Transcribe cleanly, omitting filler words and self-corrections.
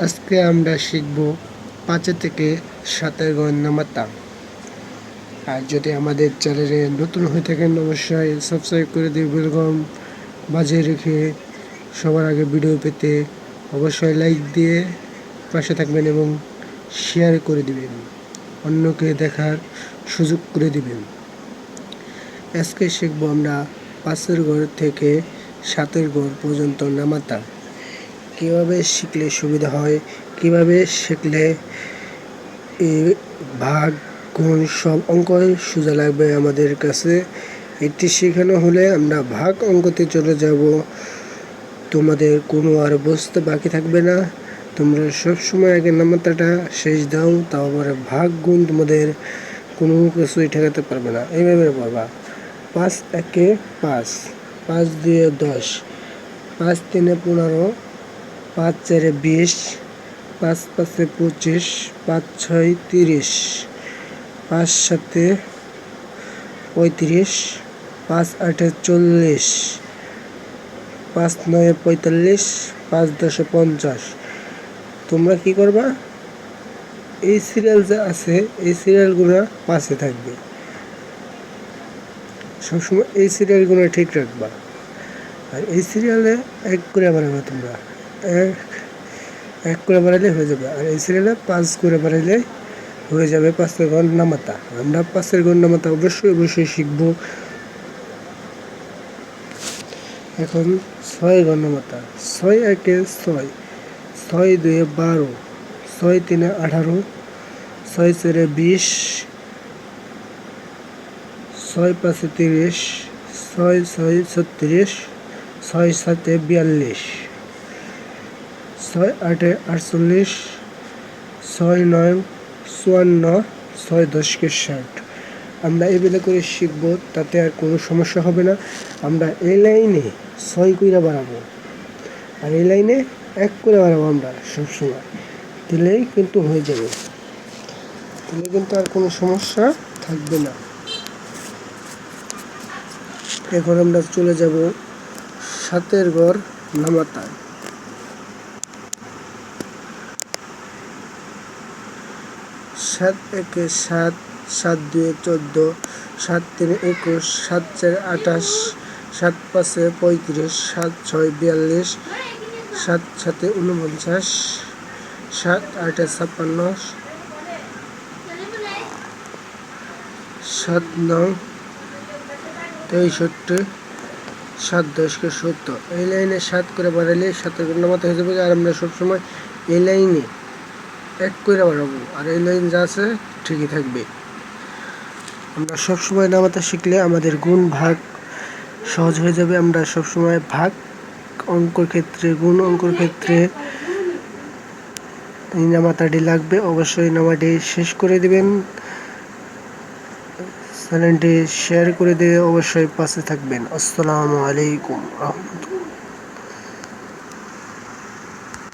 আজকে আমরা শিখব ৫ থেকে ৭ ঘর নামাতা। আর যদি আমাদের চ্যানেলে নতুন হয়ে থাকেন অবশ্যই সাবস্ক্রাইব করে দিয়ে বেলকম বাজিয়ে রেখে সবার আগে ভিডিও পেতে অবশ্যই লাইক দিয়ে পাশে থাকবেন এবং শেয়ার করে দিবেন, অন্যকে দেখার সুযোগ করে দিবেন। আজকে শিখব আমরা ৫ ঘর থেকে ৭ ঘর পর্যন্ত নামাতা। কীভাবে শিখলে সুবিধা হয়, কীভাবে শিখলে ভাগ গুণ সব অঙ্কই সোজা লাগবে আমাদের কাছে। এটি শেখানো হলে আমরা ভাগ অঙ্কতে চলে যাব, তোমাদের কোনো আর বুঝতে বাকি থাকবে না। তোমরা সবসময় আগে নামাতাটা শেষ দাও, তারপরে ভাগ গুণ তোমাদের কোনো কিছুই ঠেকাতে পারবে না। এইভাবে পারবা ৫ একে ৫, ৫ দুয়ে ১০, ৫ তিনে ১৫, ৫ চারে ২০, ৫ পাঁচে ২৫, ৫ ছয় ৩০, ৫ সাতে ৩৫, ৫ আটে ৪০, ৫ নয়ে ৪৫, ৫ দশে ৫০। তোমরা কি করবা, এই সিরিয়াল যা আছে এই সিরিয়ালগুলো পাশে থাকবে, সবসময় এই সিরিয়ালগুলো ঠিক রাখবা। আর এই সিরিয়ালে এক করে বাড়াবা, তোমরা এক করে বাড়াইলে হয়ে যাবে। আর এই সিরিয়ালে ৫ করে বাড়াইলে হয়ে যাবে ৫ ঘর নামাতা। আমরা ৫ ঘর নামাতা অবশ্যই শিখব। এখন ৬ ঘর নামাতা। ৬ একে ৬, ৬ দুয়ে ১২, ৬ তিনে ১৮, ৬ চারে ২০, ৬ পাঁচে ৩০, ৬ ছয় ৩৬, ৬ সাতে ৪২, ৬ আটে ৪৮, ৬ নয় ৫৪, ৬ দশকে ৬০। আমরা এইভাবে করে শিখব, তাতে আর কোনো সমস্যা হবে না। আমরা এই লাইনে ৬ করে বাড়াবো আর এই লাইনে ১ করে বাড়াবো আমরা সবসময়, দিলেই কিন্তু হয়ে যাবে, দিলে কিন্তু আর কোনো সমস্যা থাকবে না। এখন আমরা চলে যাব ৭ ঘর নামাতা। ৭ একে ৭, ৭ দুয়ে ১৪, ৭ তিনে ২১, ৭ চারে ২৮, ৭ পাঁচে ৩৫, ৭ ছয় ৪২, ৭ সাতে ৪৯, ৭ আটে ৫৬, ৭ নয় ৬৩, ৭ দশকে ৭০। এই লাইনে ৭ করে বাড়াইলে ৭ ঘর নামাতা হয়ে যাবে। আর আমরা সবসময় এই লাইনে ১ করে বাড়াবো, আর এই লাইন যা আছে ঠিকই থাকবে। আমরা সবসময় নামাতা শিখলে আমাদের গুণ ভাগ সহজ হয়ে যাবে। আমরা সবসময় ভাগ অঙ্কর ক্ষেত্রে, গুণ অঙ্কর ক্ষেত্রে এই নামাতাটি লাগবে। অবশ্যই নামাটি শেষ করে দিবেন, চ্যানেলটি শেয়ার করে দিয়ে অবশ্যই পাশে থাকবেন। আসসালামু আলাইকুম রহমতুল্লাহ।